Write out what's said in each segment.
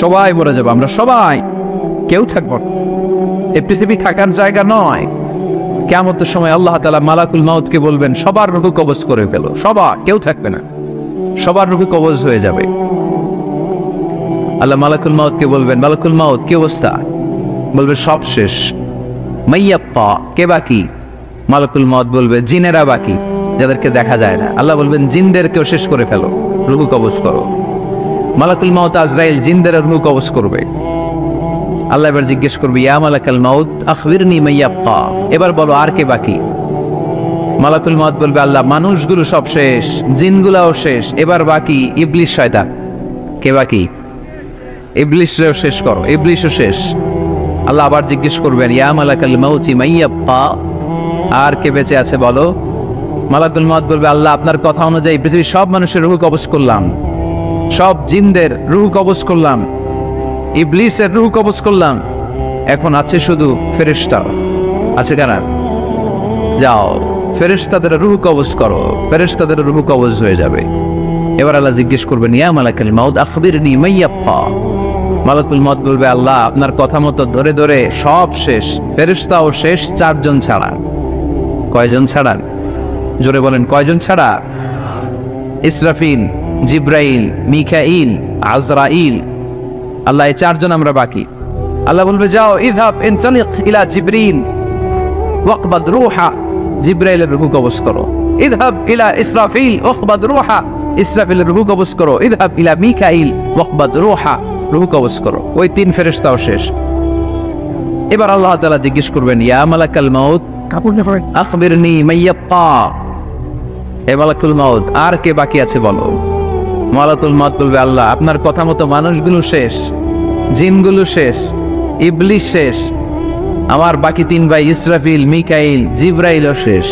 সবাই মরে যাবো, আমরা সবাই, কেউ থাকবো না। এই পৃথিবী থাকার জায়গা নয়। কিয়ামতের সময় আল্লাহ তাআলা মালাকুল মাউতকে বলবেন সবার রূহ কবজ করে ফেলো, সবার, কেউ থাকবে না, সবার রূহ কবজ হয়ে যাবে। আল্লাহ মালাকুল মাউতকে বলবেন, মালাকুল মাউত কি অবস্থা? বলবে সব শেষ। মাইয়াপ্পা, কে বাকি? মালাকুল মাউত বলবে জিনেরা বাকি, যাদেরকে দেখা যায় না। আল্লাহ বলবেন জিনদেরকেও শেষ করে ফেলো, রূহ কবজ করো। মালাকুল মাউত আজরাইল জিনদের রূহ কবজ করবে। আল্লাহ এবার জিজ্ঞেস করবে ইয়া মালাকাল মাউত আখবিরনি মাইয়াপ্পা, এবার বলো আর কে বাকি? মালাকুল মাউত বলবে আল্লাহ মানুষগুলো সব শেষ, জিনগুলাও শেষ, এবার বাকি ইবলিস শয়তান। কে বাকি? ইবলিসও শেষ করো, ইবলিসও শেষ। আল্লাহ আবার জিজ্ঞেস করবেন ইয়া মালাকাল মাউতি মাইয়াপ্পা, আর কে বেঁচে আছে বলো? মালাকুল মাউত বলবে আল্লাহ আপনার কথা অনুযায়ী পৃথিবীর সব মানুষের রূহ কবজ করলাম, সব জিনদের রূহ কবজ করলাম, ইবলিসের রূহ কবজ করলাম, এখন আছে শুধু ফেরেশতা। আছে কারা? যাও ফেরেশতাদের রূহ কবজ করো, ফেরেশতাদের রূহ কবজ হয়ে যাবে। এবার আল্লাহ জিজ্ঞেস করবেন ইয়া মালাকাল মাউত আখবিরনি মাইয়াপ্পা। মালাকুল মাউত বলবে আল্লাহ আপনার কথা মতো ধরে ধরে সব শেষ, ফেরেশতাও শেষ, চারজন ছাড়া। কয়জন ছাড়া? জোরে বলেন কয়জন ছাড়া? ইসরাফিল, জিব্রাইল, মিকাইল, আজরাইল। আল্লাহ এই চারজন আমরা বাকি। আল্লাহ বলবে যাও ইযহাব ইনতালিক ইলা জিবরিল ওয়াকবাদ রূহা, জিব্রাইলের রূহ কবজ করো। ইযহাব ইলা ইসরাফিল ওয়াকবাদ রূহা, ইসরাফিলের রূহ কবজ করো। ইযহাব ইলা মিকাইল ওয়াকবাদ রূহা, রূহ কবজ করো। ওই তিন ফেরেশতাও শেষ। এবার আল্লাহ তাআলা জিজ্ঞেস করবেন ইয়া মালাকাল মাউত আখবিরনি মাইয়াপ্পা, হে মালাকুল মাউত আর কে বাকি আছে বলো? মালাকুল মাউত বলবে আল্লাহ আপনার কথা মতো মানুষগুলো শেষ, জিনগুলো শেষ, ইবলিস শেষ, আমার বাকি তিন ভাই ইসরাফিল, মিকাইল, জিব্রাইলও শেষ,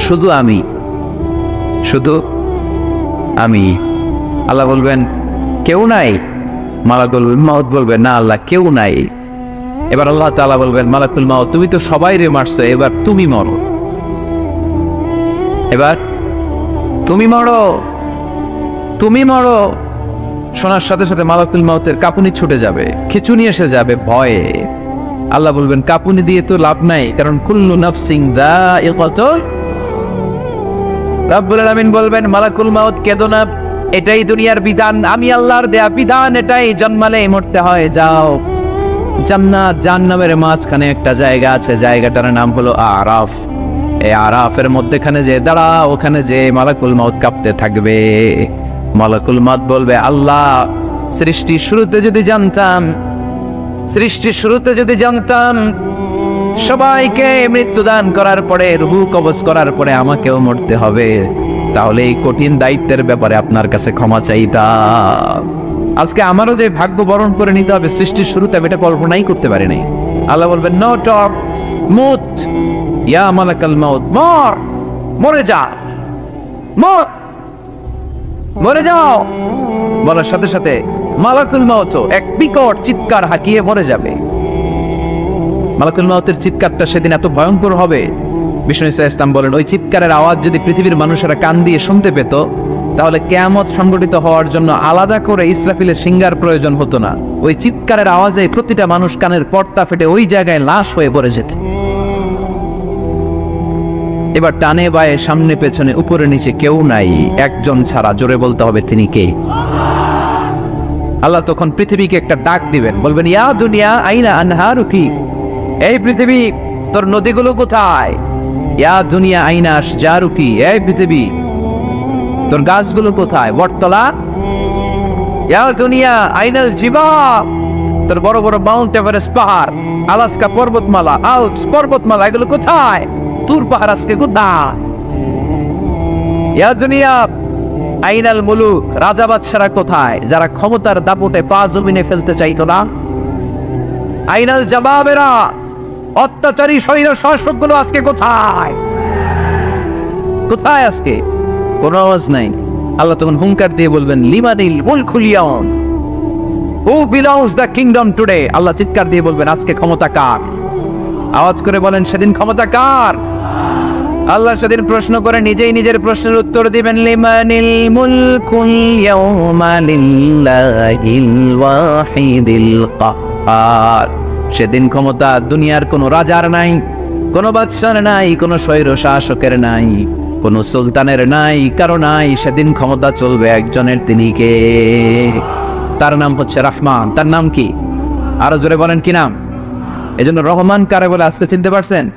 শুধু আমি, শুধু আমি। আল্লাহ বলবেন কেউ নাই? মালাকুল মাউত বলবে না আল্লাহ কেউ নাই। এবার আল্লাহ তাআলা বলবেন মালাকুল মাউত তুমি তো সবাই রে মারছো, এবার তুমি মরো, এবার তুমি মরো, তুমি মরো। শোনার সাথে সাথে মালাকুল মাউতের কাঁপুনি ছুটে যাবে, খিঁচুনি এসে যাবে ভয়ে। আল্লাহ বলবেন কাঁপুনি দিয়ে তো লাভ নাই, কারণ কুল্লু নাফসিন যায়িকাতুল। রব্বুল আলামিন বলবেন মালাকুল মাউত কেঁদো না, এটাই দুনিয়ার বিধান, আমি আল্লাহর দেয়া বিধান, এটাই, জন্মালে মরতে হয়। যাও জান্নাত জাহান্নামের মাঝখানে একটা জায়গা আছে, জায়গাটার নাম হলো আরাফ। এই আরাফের মধ্যখানে যে দাঁড়া, ওখানে যে মালাকুল মাউত কাঁপতে থাকবে। মালাকুল মাউত বলবে আল্লাহ সৃষ্টির শুরুতে যদি জানতাম, সৃষ্টির শুরুতে যদি জানতাম সবাইকে মৃত্যুদান করার পরে, রূহ কবজ করার পরে আমাকেও মরতে হবে, তাহলে এই কঠিন দায়িত্বের ব্যাপারে আপনার কাছে ক্ষমা চাইতাম। আজকে আমারও যে ভাগ্য বরণ করে নিতে হবে সৃষ্টির শুরুতে, আমি এটা কল্পনাই করতে পারি নাই। আল্লাহ বলবেন নো টক, মুত ইয়া মালাকাল মাউত, মর, মরে যা, মর, মরে যাও। বলার সাথে সাথে মালাকুল মাউত এক বিকট চিৎকার হাঁকিয়ে মরে যাবে। মালাকুল মাউতের চিৎকারটা সেদিন এত ভয়ঙ্কর হবে, বিষ্ণু ইসলাম বলেন ওই চিৎকারের আওয়াজ যদি পৃথিবীর মানুষেরা কান দিয়ে শুনতে পেত, তাহলে কিয়ামত সংগঠিত হওয়ার জন্য আলাদা করে ইসরাফিলের সিঙ্গার প্রয়োজন হতো না। ওই চিৎকারের আওয়াজে প্রতিটা মানুষ কানের পর্দা ফেটে ওই জায়গায় লাশ হয়ে পড়ে যেত। এবার টানে বায়ে সামনে পেছনে উপরে নিচে কেউ নাই, একজন ছাড়া, জোরে বলতে হবে তিনি কে? আল্লাহ তখন পৃথিবীকে একটা ডাক দিবেন, বলবেন ইয়া দুনিয়া আইনা আনহারুকি, এই পৃথিবী তোর নদীগুলো কোথায়? ইয়া দুনিয়া আইনা আশজারুকি, এই পৃথিবী তোর গাছগুলো কোথায়? বটতলা। ইয়া দুনিয়া আইনাল জিবাল, তোর বড় বড় মাউন্ট এভারেস্ট পাহাড়, আলাস্কা পর্বতমালা, আল্পস পর্বতমালা, এগুলো কোথায়? তুর পাহাড় আজকে কোথায়? ইয়া দুনিয়া আইনাল মুলুক, রাজা বাদশারা কোথায়, যারা ক্ষমতার দাপটে পা জমিনে ফেলতে চাইতো না? আইনাল জাবাবেরা, অত্যাচারী স্বৈর শাসকগুলো আজকে কোথায়? কোথায় আজকে? কোন আওয়াজ নাই। আল্লাহ তখন হুঙ্কার দিয়ে বলবেন লিমানিল মুলকুল ইয়াউম, who belongs the kingdom today. Allah চিৎকার দিয়ে বলবেন আজকে ক্ষমতা কার? আওয়াজ করে বলেন সেদিন ক্ষমতা কার? আল্লাহ সেদিন প্রশ্ন করে নিজেই নিজের প্রশ্নের উত্তর দিবেন, লিমানিল মুলকুল ইয়াউমা লিল্লাহিল ওয়াহিদিল কাহ্হার। সেদিন ক্ষমতা দুনিয়ার কোনো রাজার নাই, কোনো বাদশার নাই, কোনো স্বৈর শাসকের নাই, কোনো সুলতানের নাই, কারো নাই। সেদিন ক্ষমতা চলবে একজনের, তিনি কে? তার নাম হচ্ছে রহমান। তার নাম কি? আরো জোরে বলেন কি নাম? এজন্য রহমান কারে বলে আজকে চিনতে পারছেন?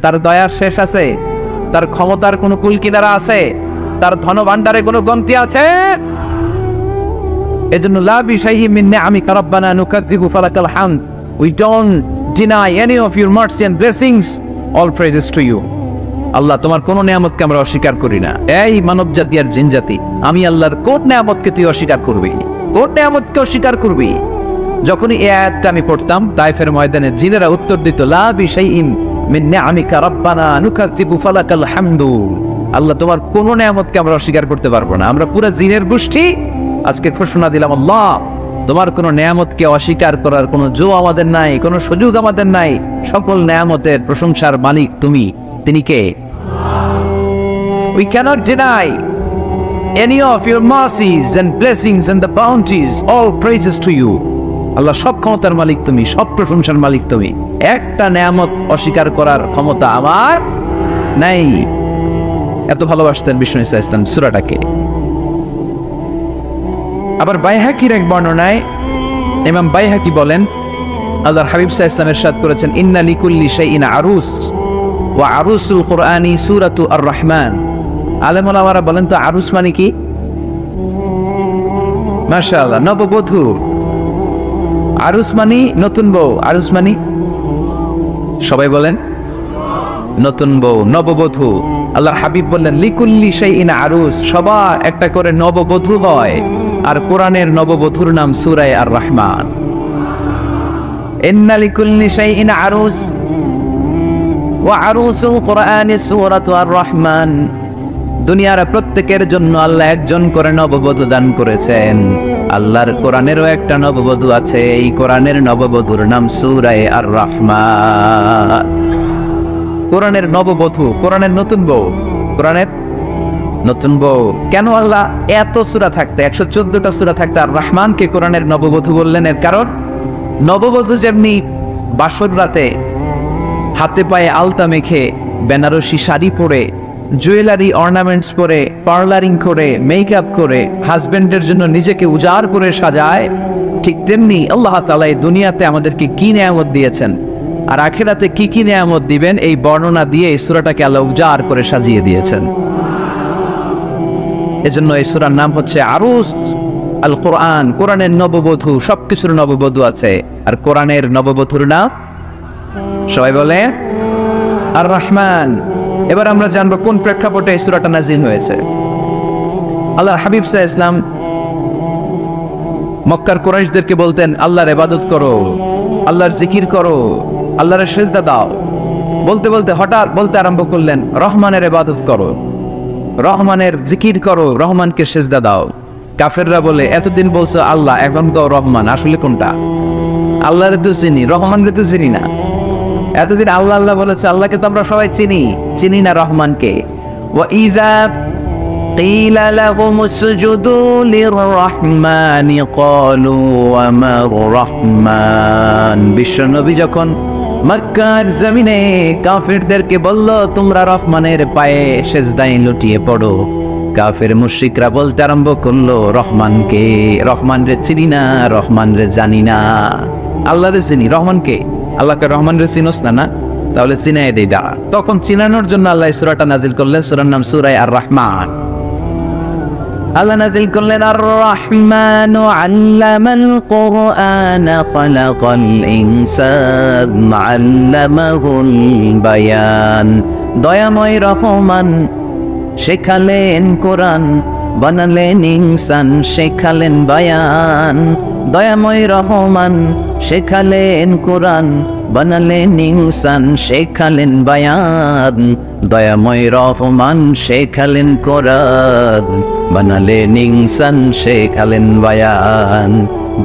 তার দয়ার শেষ আছে? তার ক্ষমতার কোনো কুল কিনারা আছে? তার ধন ভান্ডারে কোনো গন্তি আছে? এজন্য লা বিশাইইন মিন নিআমিকা রাব্বানা নুকাযযিবু ফালাকাল হামদ। We don't deny any of your mercy and blessings. All praises to you. আল্লাহ, তোমার কোন নিয়ামতকে আমরা অস্বীকার করি না। এই মানব জাতি আর জিন জাতি, আমি আল্লাহর কোন নিয়ামতকে তুই অস্বীকার করবি? কোন নিয়ামতকে অস্বীকার করবি? যখনই এই আয়াতটা আমি পড়তাম তায়েফের ময়দানে, জিনেরা উত্তর দিত, লা বিশাইইন মিন নিআমিকা রাব্বানা নুকাযযিবু ফালাকাল হামদু। আল্লাহ, তোমার কোন নিয়ামতকে আমরা অস্বীকার করতে পারবো না। আমরা পুরো জিনের গোষ্ঠী আজকে ঘোষণা দিলাম, আল্লাহ তোমার কোন নিয়ামতকে অস্বীকার করার কোন জো আমাদের নাই, কোন সুযোগ আমাদের নাই। সকল নিয়ামতের প্রশংসার মালিক তুমি। তিনি কে? We cannot deny any of your mercies and blessings and the bounties. All praises to you. আল্লাহ, সব ক্ষমতার মালিক তুমি, সব প্রশংসার মালিক তুমি। একটা নিয়ামত অস্বীকার করার ক্ষমতা আমার নাই। এত ভালোবাসতেন বিষ্ণু ইসা ইসলাম সূরাটাকে। আবার বাইহাকির এক বর্ণনায় ইমাম বাইহাকি বলেন, আল্লাহর হাবিব সাল্লাল্লাহু আলাইহি ওয়াসাল্লাম ইরশাদ করেছেন, ইন্না লিকুল্লি শাইইন আরুস ওয়া আরুসুল কুরআনি সূরাতু আর-রহমান। আলেম ওলামারা বলেন তো আরুস মানে কি? মাশাআল্লাহ, নববধূ। আরুস মানে নতুন বউ। আরুস মানে সবাই বলেন নতুন বউ, নববধূ। আল্লাহর হাবিব বললেন, লিকুল্লি শাইইন আরুস, সবার একটা করে নববধূ হয়। আর কোরআনের নববধূর নাম সূরা আর-রহমান। ইন্না লিকুল্লি শাইইন আরুস ওয়া আরুসুল কুরআনি সূরাতু আর-রহমান। দুনিয়ার প্রত্যেকের জন্য আল্লাহ একজন করে নববধূ দান করেছেন। আল্লাহর কোরআনেরও একটা নববধূ আছে। এই কোরআনের নববধূর নাম সূরা আর-রহমান। কোরআনের নববধূ, কোরআনের নতুন বউ, কোরআনের নতুন বউ। কেন আল্লাহ এত সূরা থাকতে, 114টা সূরা থাকতে আর রহমানকে কোরআনের নববধূ বললেন? এর কারণ, নববধূ যেমনি বাসর রাতে হাতে পায়ে আলতা মেখে, বেনারসি শাড়ি পরে, জুয়েলারি অর্নামেন্টস পরে, পার্লারিং করে, মেকআপ করে হাজবেন্ডের জন্য নিজেকে উজাড় করে সাজায়, ঠিক তেমনি আল্লাহ তাআলা এই দুনিয়াতে আমাদেরকে কি নিয়ামত দিয়েছেন আর আখিরাতে কি কি নিয়ামত দিবেন, এই বর্ণনা দিয়ে এই সূরাটাকে আল্লাহ উজাড় করে সাজিয়ে দিয়েছেন। এজন্য এই সূরার নাম হচ্ছে আরুস আল কোরআন। কোরআনের নববধূ, সবকিছুর নববধূ আছে। আর কোরআনের নববধূর নাম সবাই বলে আর রহমান। এবার আমরা জানবো কোন প্রেক্ষাপটে এই সূরাটা নাজিল হয়েছে। আল্লাহর হাবিব সাল্লাল্লাহু আলাইহি ওয়াসাল্লাম মক্কার কুরাইশদেরকে বলতেন, আল্লাহর ইবাদত করো, আল্লাহর জিকির করো, আল্লাহর সিজদা দাও। বলতে বলতে হঠাৎ বলতে আরম্ভ করলেন, রহমানের ইবাদত করো, রহমানের জিকির করো, রহমানকে সিজদা দাও। কাফেররা বলে, এতদিন বলছো আল্লাহ, এখন তো রহমান, আসলে কোনটা? আল্লাহরে তো চিনি, রহমানকে তো চিনি না। এতদিন আল্লাহ আল্লাহ বলেছে, আল্লাহকে তো আমরা সবাই চিনি না রহমানকে। ওয়া ইযা قيل لهم اسجدوا للرحمن قالوا وما الرحمن। বিশ্বনবী যখন মক্কার জমিনে কাফেরদেরকে বলল, তোমরা রহমানের পায়ে সিজদায় লুটিয়ে পড়ো, কাফের মুশরিকরা বলতে আরম্ভ করলো, রহমানকে, রহমান রে চিনি না, রহমান রে জানি না। আল্লাহ রে চিনি, রহমানকে, আল্লাহকে রহমান রে চিনোস না? না, তাহলে চিনাই দেই দাঁড়া। তখন চিনানোর জন্য আল্লাহ সূরাটা নাজিল করলেন। সূরার নাম সূরা আর-রহমান। আল্লাহ নাজিল করলেন, আর রহমানু আল্লামাল কুরআন খালাকাল ইনসান আল্লামাহুল বায়ান। দয়াময় রহমান শেখালেন কোরআন, বানালেন ইনসান, শেখালেন বায়ান। দয়াময় রহমান শেখালেন কোরআন, বানালেন ইনসান, শেখালেন বায়ান। দয়াময় রহমান শেখালেন কোরআন, বানালেন ইনসান, শেখালেন বায়ান।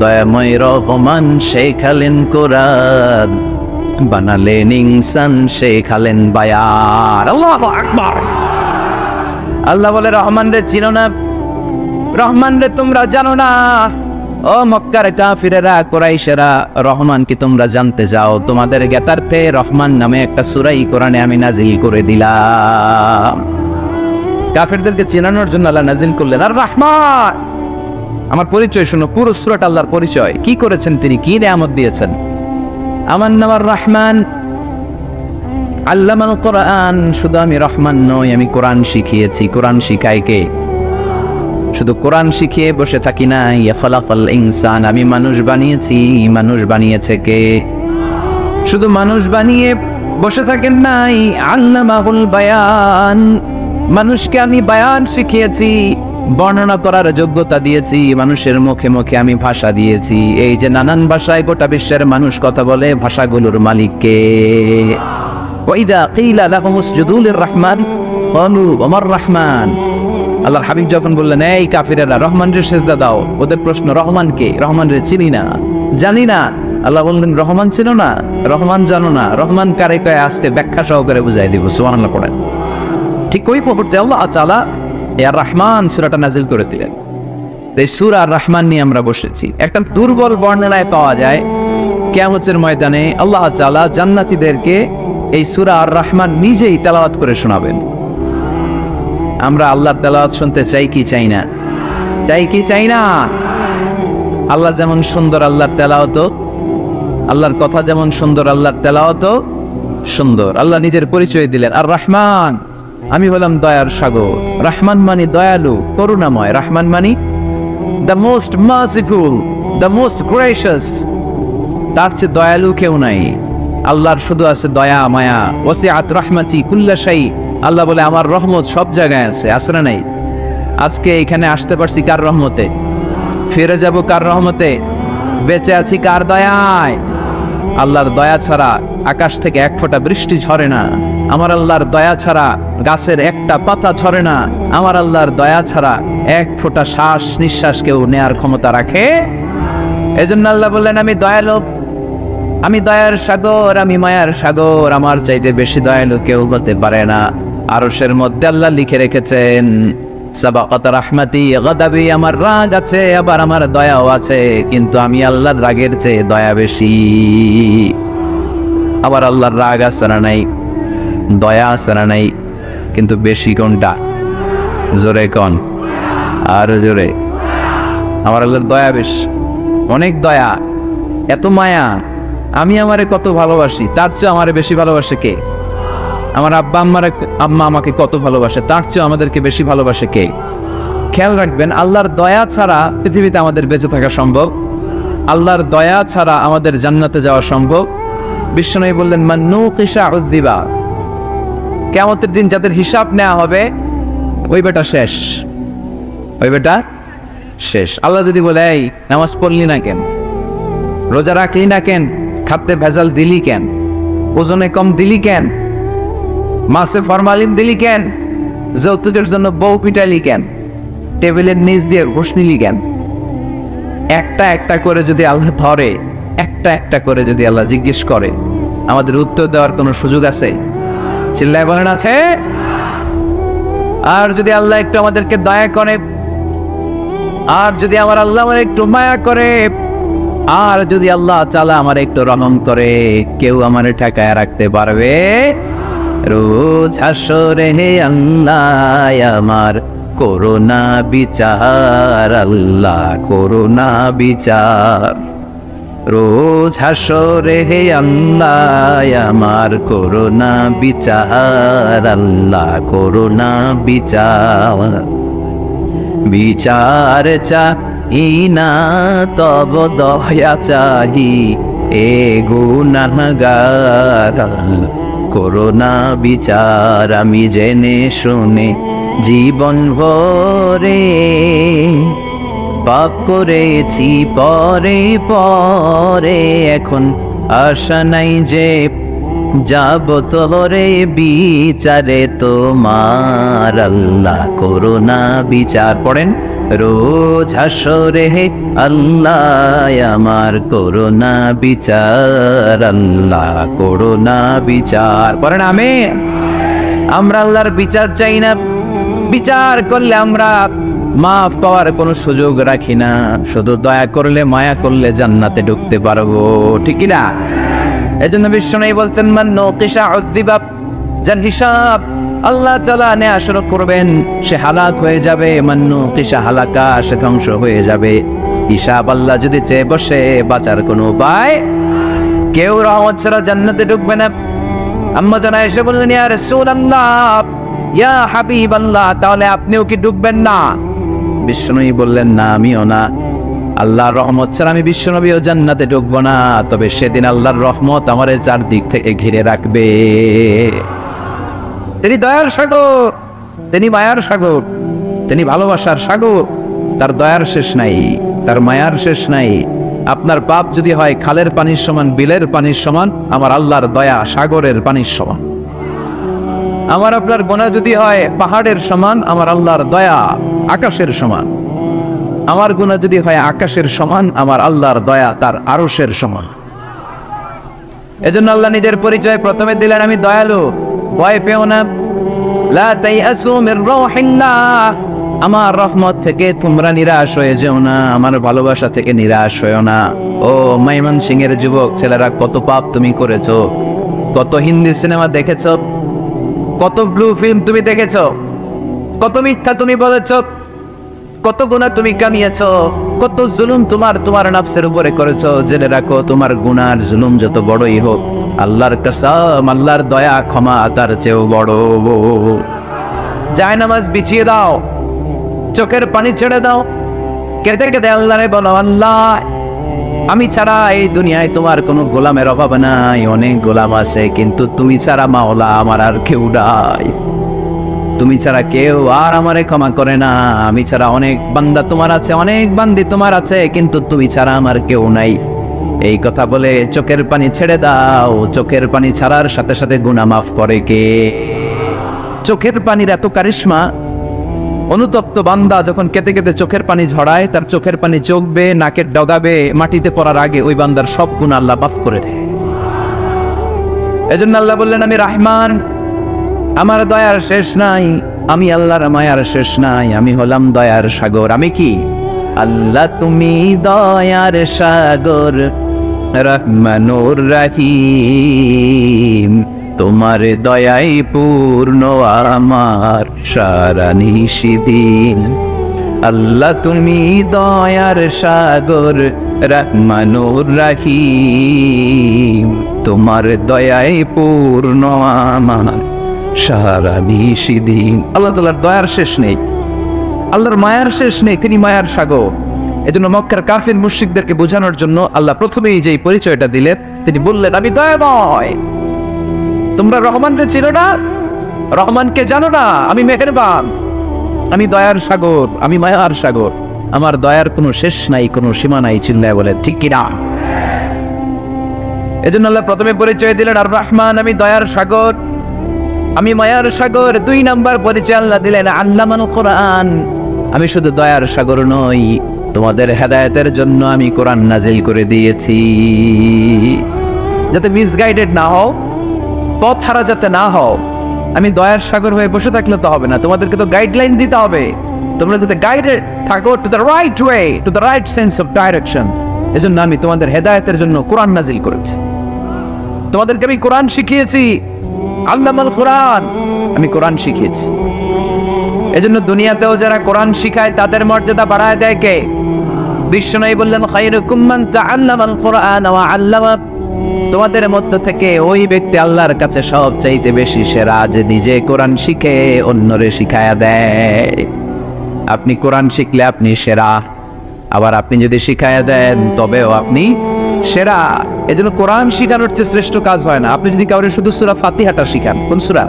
দয়াময় রহমান শেখালেন কোরআন, বানালেন ইনসান, শেখালেন বায়ার। আল্লাহু আকবার। আল্লাহ বলে রহমান রে চিনো না, রহমান রে তোমরা জানো না। ও মক্কার কাফিরেরা, কুরাইশেরা, রহমান কি তোমরা জানতে চাও? তোমাদের জ্ঞাতার্থে রহমান নামে একটা সূরা কোরআনে আমি নাজিল করে দিলাম। কাফিরদেরকে চেনানোর জন্য আল্লাহ নাজিল করলেন আর রহমান। আমার পরিচয় শোনো, পুরো সূরাটা আল্লাহর পরিচয়। কি করেছেন তিনি, কি নিয়ামত দিয়েছেন। আমার নাম আর রহমান, আল্লামাল কোরআন। শুধু আমি রহমান নই, আমি কোরআন শিখিয়েছি। কোরআন শিখাই কে? শুধু কোরআন শিখিয়ে বসে থাকি না। খালাকাল ইনসান, আমি মানুষ বানিয়েছি। মানুষ বানিয়েছে কে? শুধু মানুষ বানিয়ে বসে থাকেন নাই, আল্লামাহুল বায়ান। মানুষকে আমি বায়ান শিখিয়েছি, বর্ণনা করার যোগ্যতা দিয়েছি। মানুষের মুখে মুখে আমি ভাষা দিয়েছি। এই যে নানান ভাষায় গোটা বিশ্বের মানুষ কথা বলে, ভাষাগুলোর মালিক কে? ওয়াইদা কিলা লাহুম উসজুদু লিররহমান ক্বালু ওমার রহমান। আল্লাহর হাবিব যখন বললেন এই কাফিরেরা রহমানের সিজদা দাও, ওদের প্রশ্ন রহমান কে? রহমান রে চিনি না, জানি না। আল্লাহ বললেন রহমান চিনো না, রহমান জানো না, রহমান কারে কয় আজকে ব্যাখ্যা সহকারে বুঝাই দিব। সুবহানাল্লাহ পড়েন। ঠিক ওই মুহূর্তে আল্লাহ তাআলা আর রহমান সূরাটা নাজিল করে দিলেন। এই সূরা আর রহমান নিয়ে আমরা বসেছি। একটা দুর্বল বর্ণনায় পাওয়া যায় কিয়ামতের ময়দানে আল্লাহ তাআলা জান্নাতীদেরকে এই সূরা আর রহমান নিজেই তেলাওয়াত করে শোনাবেন। আমরা আল্লাহর তেলাওয়াত শুনতে চাই কি চাই না? চাই কি চাই না? আল্লাহ যেমন সুন্দর, আল্লাহর তেলাওয়াত, আল্লাহর কথা যেমন সুন্দর, আল্লাহর তেলাওয়াত সুন্দর। আল্লাহ নিজের পরিচয় দিলেন আর রহমান, আমি হলাম দয়ার সাগর। রহমান মানে দয়ালু, করুণাময়। রহমান মানে the most merciful, the most gracious. তার চেয়ে দয়ালু কেউ নাই। আল্লাহর শুধু আছে দয়া মায়া। ওয়াসিআত রাহমাতি কুল্লা শাই। আল্লাহ বলে আমার রহমত সব জায়গায় আছে। আছে না নাই? আজকে এখানে আসতে পারছি কার রহমতে? ফিরে যাব কার রহমতে? বেঁচে আছি কার দয়ায়? আল্লাহর দয়া ছাড়া আকাশ থেকে এক ফোঁটা বৃষ্টি ঝরে না। আমার আল্লাহর দয়া ছাড়া গাছের একটা পাতা ঝরে না। আমার আল্লাহর দয়া ছাড়া এক ফোঁটা শ্বাস নিঃশ্বাস কেউ নেয়ার ক্ষমতা রাখে? এজন্য আল্লাহ বললেন আমি দয়ালু, আমি দয়ার সাগর, আমি মায়ার সাগর। আমার চাইতে বেশি দয়ালু কেউ হতে পারে না। আরশের মধ্যে আল্লাহ লিখে রেখেছেন সাবাকাত রাহমাতি গাদাবি। আমার রাগ আছে, আবার আমার দয়াও আছে, কিন্তু আমি আল্লাহর রাগের চেয়ে দয়া বেশি। আবার আল্লাহর রাগ আছে না নাই, দয়া আছে না নাই, কিন্তু বেশি কোনটা? জোরে কোন, আরো জোরে। আমার আল্লাহর দয়া বেশি, অনেক দয়া, এত মায়া। আমি আমারে কত ভালোবাসি, তার চেয়ে আমারে বেশি ভালোবাসে কে? আমার আম্মা আমাকে কত ভালোবাসে, তার চেয়ে আমাদেরকে বেশি ভালোবাসে কে? খেয়াল রাখবেন, আল্লাহর দয়া ছাড়া পৃথিবীতে আমাদের বেঁচে থাকা সম্ভব। আল্লাহর দয়া ছাড়া আমাদের জান্নাতে যাওয়া সম্ভব। বিশ্বনবী বললেন মান নুকিশা উযিবা। কিয়ামতের দিন যাদের হিসাব নেওয়া হবে, ওই বেটা শেষ, ওই বেটা শেষ। আল্লাহ যদি বলে এই নামাজ পড়লি না কেন, রোজা রাখলি না কেন, খাদ্যে ভেজাল দিলি কেন, ওজনে কম দিলি কেন, মাছে ফরমালিন দিলি কেন, যৌতুকের জন্য বউ পিটালি কেন, টেবিলের নিচ দিয়ে ঘুষ নিলি কেন, একটা একটা করে যদি আল্লাহ ধরে, একটা একটা করে যদি আল্লাহ জিজ্ঞেস করে, আমাদের উত্তর দেওয়ার কোনো সুযোগ আছে? চিল্লায় বলেন আছে? আর যদি আল্লাহ একটু আমাদেরকে দয়া করে, আর যদি আমার আল্লাহ আমার একটু মায়া করে, আর যদি আল্লাহ তাআলা আমার একটু রহম করে, কেউ আমার ঠেকায় রাখতে পারবে? রোজ হাসরে হে আল্লাহ আমার করোনা বিচার, আল্লাহ করোনা বিচার। রোজ হাসরে হে আল্লাহ আমার করোনা বিচার, আল্লাহ করোনা বিচার। বিচার চাহি না তব দয়া চাহি, এ গুনাহগার, করোনা বিচার। আমি জেনে শুনে জীবন ভরে পাপ করেছি পরে পরে, এখন আশা নাই যে যাব তোরে বিচারে তোমার, আল্লাহ করোনা বিচার। পড়েন রোজ হাসরে আল্লাহ আমার করোনা বিচার, আল্লাহ করোনা বিচার। পড়েন আমিন। আমরা আল্লাহর বিচার চাই না, বিচার করলে আমরা মাফ পাওয়ার কোনো সুযোগ রাখি না, শুধু দয়া করলে মায়া করলে জান্নাতে ঢুকতে পারবো, ঠিক কি না? এজন্য বিশ্বনবী বলতেন মান নুকিশা উযযিবা, যার হিসাব আল্লাহ তাআলা নেওয়া শুরু করবেন সে হালাক হয়ে যাবে, মান নুকিশা হালাকা, সে ধ্বংস হয়ে যাবে। হিসাব আল্লাহ যদি চেয়ে বসে বাঁচার কোনো উপায়, কেউ রহমত ছাড়া জান্নাতে ঢুকবে না। আম্মা জানা এসে বললেন ইয়া রাসূলুল্লাহ, ইয়া হাবিবাল্লাহ, তাহলে আপনিও কি ঢুকবেন না? বিশ্বনবী বললেন না, আমিও না। আল্লাহর রহমত ছাড়া আমি বিশ্বনবীও জান্নাতে ঢুকবো না, তবে সেদিন আল্লাহর রহমত আমারে চারদিক থেকে ঘিরে রাখবে। তিনি দয়ার সাগর, তিনি মায়ার সাগর, তিনি ভালোবাসার সাগর। তার দয়ার শেষ নাই, তার মায়ার শেষ নাই। আপনার পাপ যদি হয় খালের পানির সমান, বিলের পানির সমান, আমার আল্লাহর দয়া সাগরের পানির সমান। আমার আপনার গুনাহ যদি হয় পাহাড়ের সমান, আমার আল্লাহর দয়া আকাশের সমান। আমার গুনাহ যদি হয় আকাশের সমান, আমার আল্লাহর দয়া তার আরশের সমান। এজন্য আল্লাহ নিজের পরিচয় প্রথমে দিলেন, আমি দয়ালু, ভয় পেও না। লা তাইয়াসু মির রাহিল্লাহ, আমার রহমত থেকে তোমরা নিরাশ হয়ে যেও না, আমার ভালোবাসা থেকে নিরাশ হয়েও না। ও ময়মনসিংহের যুবক ছেলেরা, কত পাপ তুমি করেছো, কত হিন্দি সিনেমা দেখেছো, কত ব্লু ফিল্ম তুমি দেখেছো, কত মিথ্যা তুমি বলেছো, কত গুনাহ তুমি কামিয়েছো, কত জুলুম তোমার নাফসের উপরে করেছো। জেনে রাখো, তোমার গুনার জুলুম যত বড়ই হোক, আল্লাহর কসম, আল্লাহর দয়া ক্ষমা তার চেয়েও বড়। জায়নামাজ বিছিয়ে দাও, চোখের পানি ছেড়ে দাও, কেঁদে কেঁদে আল্লাহরে বলো, আল্লাহ আমি ছাড়া এই দুনিয়ায় তোমার কোনো গোলামের অভাব নাই, অনেক গোলাম আছে, কিন্তু তুমি ছাড়া মাওলা আমার আর কেউ নাই। তুমি ছাড়া কেউ আর আমারে ক্ষমা করে না। আমি ছাড়া অনেক বান্দা তোমার আছে, অনেক বান্দি তোমার আছে, কিন্তু তুমি ছাড়া আমার কেউ নাই। এই কথা বলে চোখের পানি ছেড়ে দাও। চোখের পানি ছাড়ার সাথে সাথে গুনাহ মাফ করে কে? চোখের পানির এত কারিশমা, অনুতপ্ত বান্দা যখন কেঁদে কেঁদে চোখের পানি ঝরায়, তার চোখের পানি চোখ বেয়ে নাকের ডগাবে, মাটিতে পড়ার আগে ওই বান্দার সব গুনাহ আল্লাহ মাফ করে দেয়। এজন্য আল্লাহ বললেন, আমি রহমান, আমার দয়ার শেষ নাই, আমি আল্লাহর মায়ার শেষ নাই, আমি হলাম দয়ার সাগর। আমি কি? আল্লাহ তুমি দয়ার সাগর, রহমানুর রহিম, তোমার দয়াই পূর্ণ আমার সারা নিশিদিন। আল্লাহ তুমি দয়ার সাগর, রহমানুর রহিম, তোমার দয়াই পূর্ণ আমার সারা নিশিদিন। আল্লাহ তাআলার দয়ার শেষ নেই, আল্লাহর মায়ার শেষ নেই, তিনি মায়ার সাগর। এজন্য মক্কার কাফির মুশরিকদেরকে বোঝানোর জন্য আল্লাহ প্রথমেই যে পরিচয়টা দিলেন, তিনি বললেন, আমি দয়াময়। তোমরা রহমানকে চিনো না, রহমানকে জানো না? আমি মেহেরবান, আমি দয়ার সাগর, আমি মায়ার সাগর, আমার দয়ার কোনো শেষ নাই, কোনো সীমা নাই। চিল্লায় বলে ঠিক কিনা? এজন্য আল্লাহ প্রথমে পরিচয় দিলেন আর রহমান, আমি দয়ার সাগর, আমি মায়ার সাগর। 2 নাম্বার পরিচয় আল্লাহ দিলেন আল্লামাল কোরআন, আমি শুধু দয়ার সাগর নই, তোমাদের হেদায়েতের জন্য আমি কোরআন নাজিল করে দিয়েছি, যাতে মিসগাইডেড না হও, পথ হারা যাতে না হও। আমি দয়ার সাগর হয়ে বসে থাকলে তো হবে না, তোমাদেরকে তো গাইডলাইন দিতে হবে, তোমরা যাতে গাইডেড থাকো to the right way, to the right sense of direction. এজন্য আমি তোমাদের হেদায়েতের জন্য কোরআন নাজিল করেছি, তোমাদেরকে আমি কোরআন শিখিয়েছি। আল্লামাল কোরআন, আমি কোরআন শিখিয়েছি। এজন্য দুনিয়াতেও যারা কোরআন শিখায় তাদের মর্যাদা বাড়ায় দেয় কে? বিশ্বনবী বললেন, খায়রুকুম মান তাআল্লামাল কোরআন ওয়া আল্লামা, তোমাদের মধ্য থেকে ওই ব্যক্তি আল্লাহর কাছে সবচাইতে বেশি সেরা, যে নিজে কোরআন শিখে অন্যরে শিখায়া দেয়। আপনি কোরআন শিখলে আপনি সেরা, আবার আপনি যদি শিখায়া দেন তবেও আপনি সেরা। এজন্য কোরআন শিখানোর চেয়ে শ্রেষ্ঠ কাজ হয় না। আপনি যদি কাউরে শুধু সূরা ফাতিহাটা শিখান, কোন সূরা,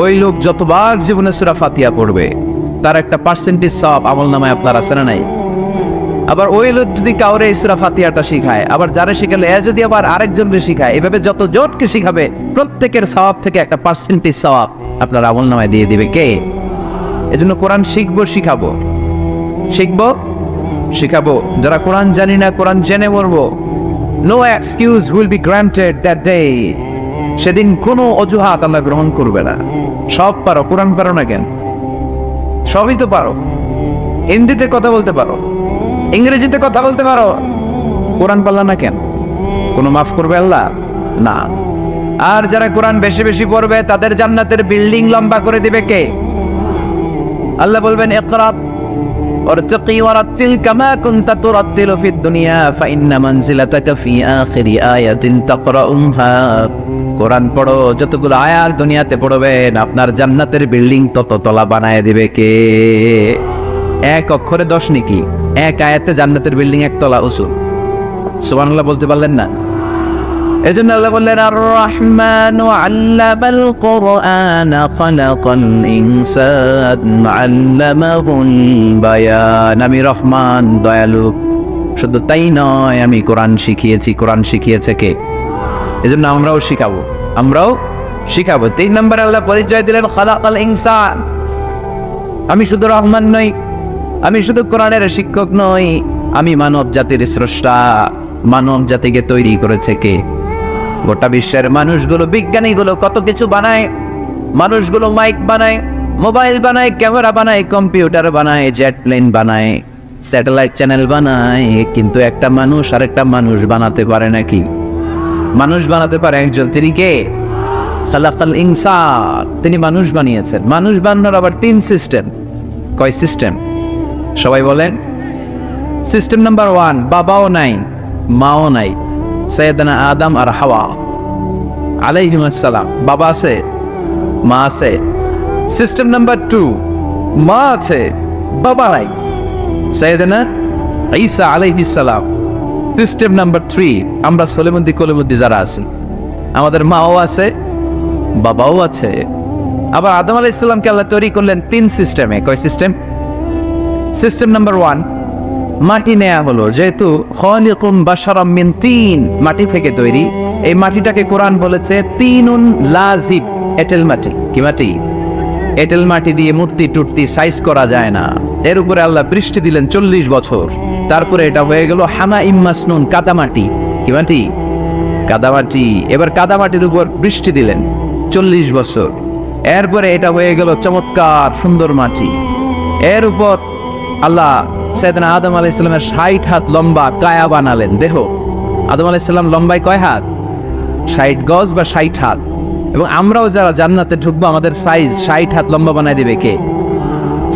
ওই লোক যতবার জীবনে সূরা ফাতিহা পড়বে তার একটা পার্সেন্টেজ সওয়াব আমলনামায় আপনার আছে না নাই? আবার ওই লোক যদি কাউরে এই সূরা ফাতিহাটা শিখায়, আবার যারা শিখালে এ যদি আবার আরেকজনকে শিখায়, এভাবে যত জোটকে শিখাবে প্রত্যেকের সওয়াব থেকে একটা পার্সেন্টেজ সওয়াব আপনার আমলনামায় দিয়ে দিবে কে? এজন্য কোরআন শিখবো, শিখাবো। শিখবো, শিখাবো। যারা কোরআন জানি না, কোরআন জেনে মরবো। No excuse will be granted that day. সেদিন কোনো অজুহাত আল্লাহ গ্রহণ করবে না। সব পারো, কোরআন পারো না কেন? সবই তো পারো। হিন্দিতে কথা বলতে পারো, ইংরেজিতে কথা বলতে পারো, কোরআন পারলা না কেন? কোনো মাফ করবে আল্লাহ? না। আর যারা কোরআন বেশি বেশি পড়বে তাদের জান্নাতের বিল্ডিং লম্বা করে দিবে কে? আল্লাহ বলবেন ইকরা ওয়ারতাকি ওয়ারাতিল কামা কুনতা তুরাতিলু ফিদ দুনিয়া ফাইন্না মানজিলাতাকা ফি আখিরি আয়াতিন তাকরাউহা। কোরআন পড়ো, যতগুলো আয়াত দুনিয়াতে পড়বেন আপনার জান্নাতের বিল্ডিং তত তলা বানায় দিবে কে? এক অক্ষরে 10 নেকি, এক আয়াতে জান্নাতের বিল্ডিং একতলা উঁচু। সুবহানাল্লাহ বলতে পারলেন না? এজন্য আল্লাহ বললেন আর রহমানু আল্লামাল কুরআন খালাকাল ইনসান আল্লামাহুল বায়ান। আমি রহমান, দয়ালু। শুধু তাই নয়, আমি কোরআন শিখিয়েছি। কোরআন শিখিয়েছে কে? এজন্য আমরাও শিখাবো, আমরাও শিখাবো। 3 নম্বরে আল্লাহ পরিচয় দিলেন খালাকাল ইনসান। আমি শুধু রহমান নই, আমি শুধু কোরআনের শিক্ষক নই, আমি মানব জাতির স্রষ্টা। মানব জাতিকে তৈরি করেছে কে? গোটা বিশ্বের মানুষগুলো, বিজ্ঞানীগুলো কত কিছু বানায়। মানুষগুলো মাইক বানায়, মোবাইল বানায়, ক্যামেরা বানায়, কম্পিউটার বানায়, জেট প্লেন বানায়, স্যাটেলাইট চ্যানেল বানায়, কিন্তু একটা মানুষ আর একটা মানুষ বানাতে পারে নাকি? মানুষ বানাতে পারে একজন, তিনি কে? খালাকাল ইনসান। তিনি মানুষ বানিয়েছেন। মানুষ বানানোর আবার 3 সিস্টেম। কয় সিস্টেম? সবাই বলেন। সিস্টেম নাম্বার 1, বাবাও নাই, মাও নাই। সাইয়েদানা আদম আর হাওয়া আলাইহিস সালাম। বাবা আছে, মা আছে। সিস্টেম নাম্বার 2, মা আছে, বাবা নাই। সাইয়েদানা ঈসা আলাইহিস সালাম। সিস্টেম নাম্বার 3, আমরা সলিমুদ্দি কলিমুদ্দি যারা আছি, আমাদের মাও আছে, বাবাও আছে। আবার আদম আলাইহিস সালামকে আল্লাহ তৈরি করলেন 3 সিস্টেমে। কয় সিস্টেম? সিস্টেম নাম্বার 1, মাটি নেয়া হলো। যেহেতু খালিকুম বাশারাম মিন তিন, মাটি থেকে তৈরি। এই মাটিটাকে কোরআন বলেছে তিনুন লাজিব, এঁটেল মাটি। কি মাটি? এঁটেল মাটি দিয়ে মূর্তি টুর্তি সাইজ করা যায় না। এর উপরে আল্লাহ বৃষ্টি দিলেন 40 বছর। তারপরে এটা হয়ে গেল হামাইম মাসনুন, কাদামাটি। কি মাটি? কাদামাটি। এবার কাদামাটির উপর বৃষ্টি দিলেন 40 বছর। এরপরে এটা হয়ে গেল চমৎকার সুন্দর মাটি। এর উপর আল্লাহ সাইয়েদনা আদম আলাইহিস সালামের 60 হাত লম্বা কায়া বানালেন, দেহ। আদম আলাইহিস সালাম লম্বায় কয় হাত? 60 গজ বা 60 হাত। এবং আমরাও যারা জান্নাতে ঢুকবো আমাদের সাইজ 60 হাত লম্বা বানায় দিবে কে?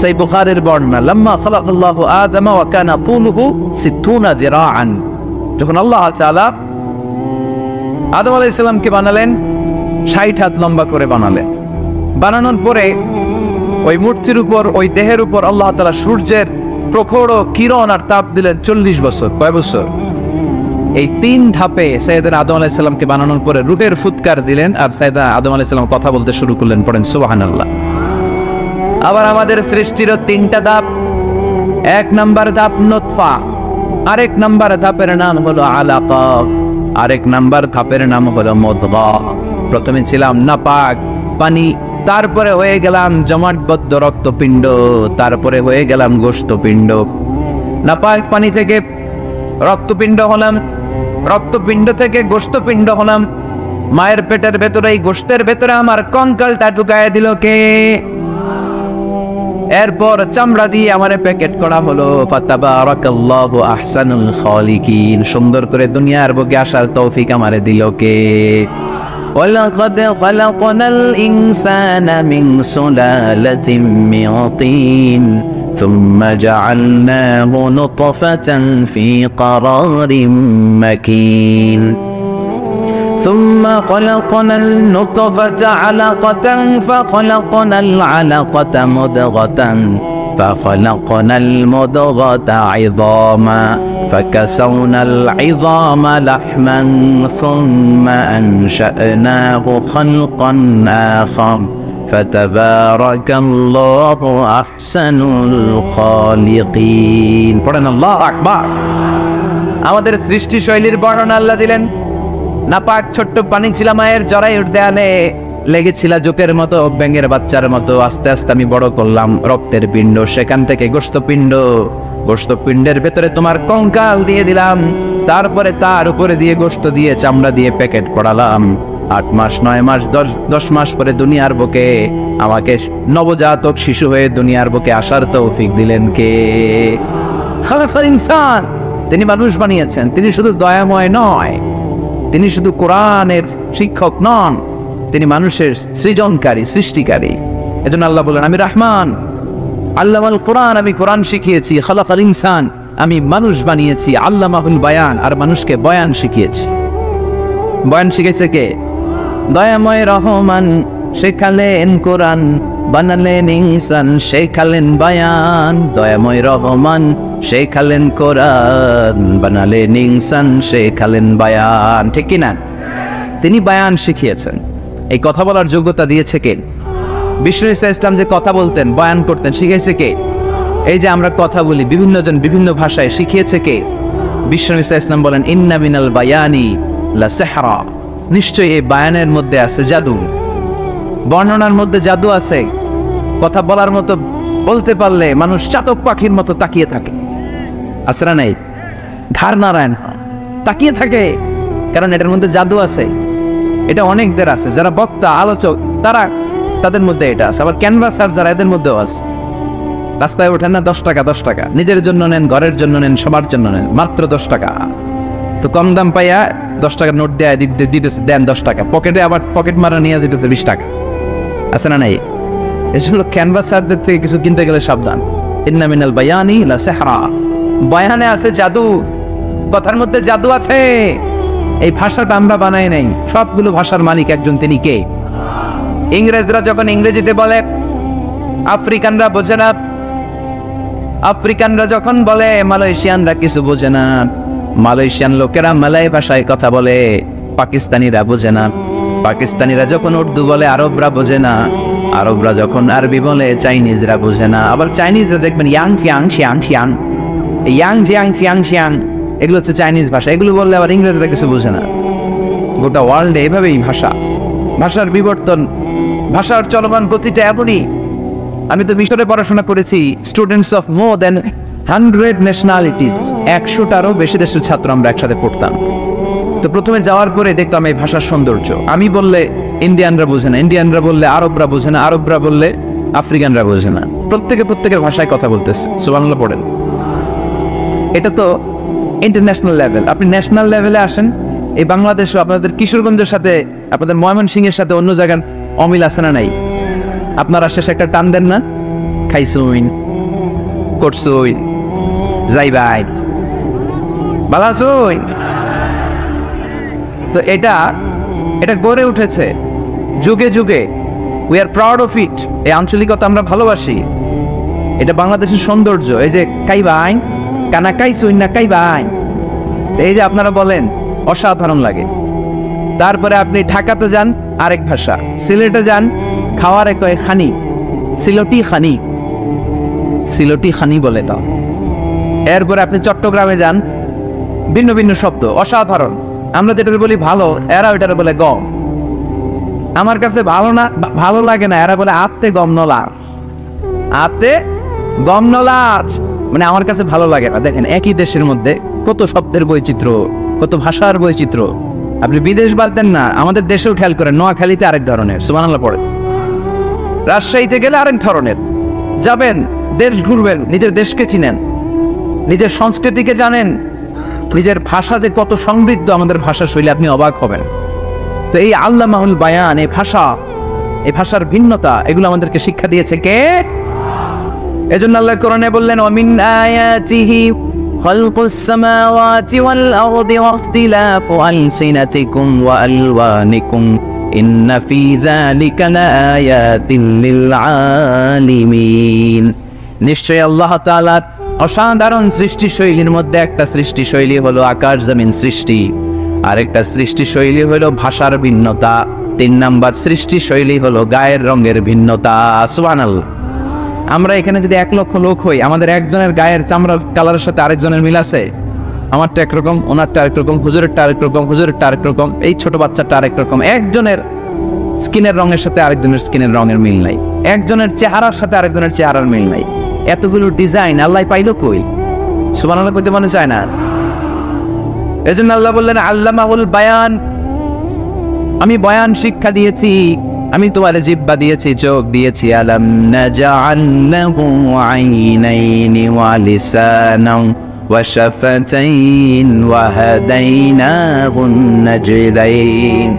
সেই বুখারীর বর্ণনা, লাম্মা খালাকাল্লাহু আদম ওয়া কানা তুলুহু 60 যিরাআন। যখন আল্লাহ তাআলা আদম আলাইহিস সালামকে বানালেন 60 হাত লম্বা করে বানালেন। বানানোর পরে ওই মূর্তির উপর, ওই দেহের উপর আল্লাহ তাআলা সূর্যের প্রখর কিরণ আর তাপ দিলেন 40 বছর। কয় বছর? এই 3 ধাপে সাইয়েদনা আদম আলাইহিস সালামকে বানানোর পরে রূহের ফুৎকার দিলেন আর সাইয়েদনা আদম আলাইহিস সালাম কথা বলতে শুরু করলেন। পড়েন সুবহানাল্লাহ। আবার আমাদের সৃষ্টিরও 3টা ধাপ। 1 নাম্বার ধাপ নুতফা, আরেক নাম্বার ধাপের নাম হলো আলাকা, আরেক নাম্বার ধাপের নাম হলো মুদগা। প্রথমে ছিলাম নাপাক পানি, তারপরে হয়ে গেলাম জমাটবদ্ধ রক্তপিণ্ড, তারপরে হয়ে গেলাম গোশতপিণ্ড। নাপাক পানি থেকে রক্তপিণ্ড হলাম, রক্তপিণ্ড থেকে গোশতপিণ্ড হলাম। মায়ের পেটের ভেতরে, এই গোশতের ভেতরে আমার কঙ্কালটা ঢুকায় দিল কে? এরপর চামড়া দিয়ে আমারে প্যাকেট করা হলো। ফাতাবারাকাল্লাহু আহসানুল খালিকিন। সুন্দর করে দুনিয়ার বুকে আসার তৌফিক আমারে দিল কে? وَلَقَدْ خَلَقْنَا الْإِنسَانَ مِنْ سُلَالَةٍ مِنْ طِينٍ ثُمَّ جَعَلْنَاهُ نُطْفَةً فِي قَرَارٍ مَكِينٍ ثُمَّ خَلَقْنَا النُّطْفَةَ عَلَقَةً فَخَلَقْنَا الْعَلَقَةَ مُضْغَةً فخلقنا المضغة عظاما فكسونا العظام لحما ثم أنشأناه خلقا آخر فتبارك الله أحسن الخالقين. পড়েন আল্লাহু আকবার। আমাদের সৃষ্টি শৈলীর বর্ণনা আল্লাহ দিলেন। নাপাক ছোট্ট পানি ছিল মায়ের জরায়ুর দেয়ালে, লেগেছিল জোকের মতো, ব্যাঙের বাচ্চার মতো। আস্তে আস্তে আমি বড় করলাম রক্তের পিণ্ড, সেখান থেকে গোশতপিণ্ড, গোশত পিণ্ডের ভেতরে তোমার কঙ্কাল দিয়ে দিলাম, তারপরে তার উপরে দিয়ে গোশত দিয়ে চামড়া দিয়ে প্যাকেট করালাম। 8 মাস 9 মাস 10 মাস পরে দুনিয়ার বুকে আমাকে নবজাতক শিশু হয়ে দুনিয়ার বুকে আসার তৌফিক দিলেন কে? খালাকাল ইনসান, তিনি মানুষ বানিয়েছেন। তিনি শুধু দয়াময় নয়, তিনি শুধু কোরআনের শিক্ষক নন, তিনি মানুষের সৃজনকারী, সৃষ্টিকারী। এজন্য আল্লাহ বলেন, আমি রহমান, আল্লামাল কোরআন, আমি কোরআন শিখিয়েছি। খালাকাল ইনসান, আমি মানুষ বানিয়েছি। আল্লামাহুল বায়ান, আর মানুষকে বয়ান শিখিয়েছি। বয়ান শিখেছে কে? দয়াময় রহমান শেখালেন কোরআন, বানালেন ইনসান, শেখালেন বায়ান। দয়াময় রহমান শেখালেন কোরআন, বানালেন ইনসান, শেখালেন বায়ান। ঠিক কিনা? তিনি বায়ান শিখিয়েছেন। এই কথা বলার যোগ্যতা দিয়েছে কে? বিষ্ণু ঈসা ইসলাম যে কথা বলতেন, বয়ান করতেন, শিখাইছে কে? এই যে আমরা কথা বলি, বিভিন্ন জন বিভিন্ন ভাষায়, শিখিয়েছে কে? বিষ্ণু ঈসা ইসলাম বলেন, ইন্না মিনাল বায়ানি লা সিহরা, নিশ্চয়ই এই বায়ানের মধ্যে আছে জাদু, বর্ণনার মধ্যে জাদু আছে। কথা বলার মতো, বলতে পারলে মানুষ চাতক পাখির মতো তাকিয়ে থাকে, আছে না নাই? ঘাড় নারায়ণ তাকিয়ে থাকে, কারণ এটার মধ্যে জাদু আছে। এটা অনেকদের আছে, যারা বক্তা আলোচক, তাদের মধ্যে এটা আছে। আবার ক্যানভাসার যারা, এদের মধ্যেও আছে। রাস্তায় ওঠেন না, 10 টাকা 10 টাকা, নিজের জন্য নেন, ঘরের জন্য নেন, সবার জন্য নেন, মাত্র 10 টাকা। তো কম দাম পাইয়া 10 টাকার নোট দেয়, দিতেছে, দেন 10 টাকা, পকেটে আবার পকেট মারা নিয়ে যেতেছে 20 টাকা, আছে না নাই? এই জন্য ক্যানভাসারদের থেকে কিছু কিনতে গেলে সাবধান। ইন্না মিনাল বায়ানি লা সিহরা, বয়ানে আছে জাদু, কথার মধ্যে জাদু আছে। এই ভাষাটা আমরা বানাই নাই, সবগুলো ভাষার মালিক একজন, তিনি কে? ইংরেজরা যখন ইংরেজিতে বলে, আফ্রিকানরা বোঝে না। আফ্রিকানরা যখন বলে, মালয়েশিয়ানরা কিছু বোঝে না। মালয়েশিয়ান লোকেরা মালয় ভাষায় কথা বলে, পাকিস্তানিরা বোঝে না। পাকিস্তানিরা যখন উর্দু বলে, আরবরা বোঝে না। আরবরা যখন আরবি বলে, চাইনিজরা বোঝে না। আবার চাইনিজরা দেখবেন ইয়াং ফিয়াং শিয়াং শিয়াং, ইয়াং জিয়াং ফিয়াং শিয়াং, এগুলো হচ্ছে চাইনিজ ভাষা। এগুলো বললে আবার ইংরেজরা কিছু বোঝে না। গোটা ওয়ার্ল্ডে এভাবেই ভাষার বিবর্তন, ভাষার চলমান গতিটা এমনই। আমি তো মিশরে পড়াশোনা করেছি, students of more than 100 nationalities, 100টারও বেশি দেশের ছাত্র আমরা একসাথে পড়তাম। তো প্রথমে যাওয়ার পরে দেখলাম এই ভাষার সৌন্দর্য। আমি বললে ইন্ডিয়ানরা বোঝে না, ইন্ডিয়ানরা বললে আরবরা বোঝে না, আরবরা বললে আফ্রিকানরা বোঝে না। প্রত্যেকের ভাষায় কথা বলতেছে। সুবহানাল্লাহ পড়েন। এটা তো ইন্টারন্যাশনাল লেভেল। আপনি ন্যাশনাল লেভেলে আসেন, এই বাংলাদেশও আপনাদের কিশোরগঞ্জের সাথে, আপনাদের ময়মনসিংহের সাথে অন্য জায়গার অমিল আছে না নাই? আপনারা শেষে একটা টান দেন না, খাইছুইন, করছুইন, যাইবাই, বালাসুইন। তো এটা গড়ে উঠেছে যুগে যুগে। We are proud of it. এই আঞ্চলিকতা আমরা ভালোবাসি, এটা বাংলাদেশের সৌন্দর্য। এই যে কাইবাইন, কানা কাইছুইন না কাইবাইন, এই যে আপনারা বলেন, অসাধারণ লাগে। তারপরে আপনি ঢাকাতে যান, আরেক ভাষা। সিলেটে যান, খাওয়ার এক খানি, সিলটি খানি, সিলটি খানি বলে তাও। এরপরে আপনি চট্টগ্রামে যান, ভিন্ন ভিন্ন শব্দ, অসাধারণ। আমরা যেটা বলি ভালো, এরা ওইটারে বলে গম। আমার কাছে ভালো লাগে না, এরা বলে আত্তে গম নলার, আত্তে গম নলার, মানে আমার কাছে ভালো লাগে না। দেখেন, একই দেশের মধ্যে কত শব্দের বৈচিত্র্য, কত ভাষার বৈচিত্র্য। আপনি বিদেশ বাদ দেন না, আমাদের দেশেও খেয়াল করেন, নোয়াখালীতে আরেক ধরনের, সুবহানাল্লাহ পড়ে। রাজশাহীতে গেলে আরেক ধরনের। যাবেন, দেশ ঘুরবেন, নিজের দেশকে চিনেন, নিজের সংস্কৃতিকে জানেন, নিজের ভাষা যে কত সমৃদ্ধ, আমাদের ভাষা শৈলী, আপনি অবাক হবেন। তো এই আল্লামাহুল বায়ান, এই ভাষার ভিন্নতা, এগুলো আমাদেরকে শিক্ষা দিয়েছে কে? এজন্য আল্লাহ কোরআনে বললেন, ওয়ামিন আয়াতিহি খালকুস সামাওয়াতি ওয়াল আরদি ওয়াখতিলাফু আলসিনাতিকুম ওয়া আলওয়ানিকুম ইন্না ফি যালিকা লাআয়াতিন লিল আলিমিন। নিশ্চয়ই আল্লাহ তাআলার অসাধারণ সৃষ্টিশৈলীর মধ্যে একটা সৃষ্টিশৈলী হলো আকাশ জমিন সৃষ্টি, আরেকটা সৃষ্টিশৈলী হলো ভাষার ভিন্নতা, 3 নাম্বার সৃষ্টিশৈলী হলো গায়ের রঙের ভিন্নতা। সুবহানাল্লাহ। আমরা এখানে যদি 1 লক্ষ লোক হই, আমাদের একজনের গায়ের চামড়ার কালারের সাথে আরেকজনের মিল আছে? আমারটা একরকম, ওনারটা আরেক রকম, হুজুরেরটা আরেক রকম, হুজুরেরটা আরেক রকম, এই ছোট বাচ্চাটা আরেক রকম। একজনের স্কিনের রঙের সাথে আরেকজনের স্কিনের রঙের মিল নাই, একজনের চেহারার সাথে আরেকজনের চেহারার মিল নাই। এতগুলো ডিজাইন আল্লাহ পাইলো কই? সুবহানাল্লাহ কইতে মনে চায় না। এজন্য আল্লাহ বললেন আল্লামাহুল বায়ান, আমি বয়ান শিক্ষা দিয়েছি, আমি তোমার জিহ্বা দিয়েছি, চোখ দিয়েছি। আলাম নাজআল লাহু আইনাইনি ওয়া লিসানান ওয়া শাফাতাইন ওয়া হাদাইনাহুন নাজদাইন।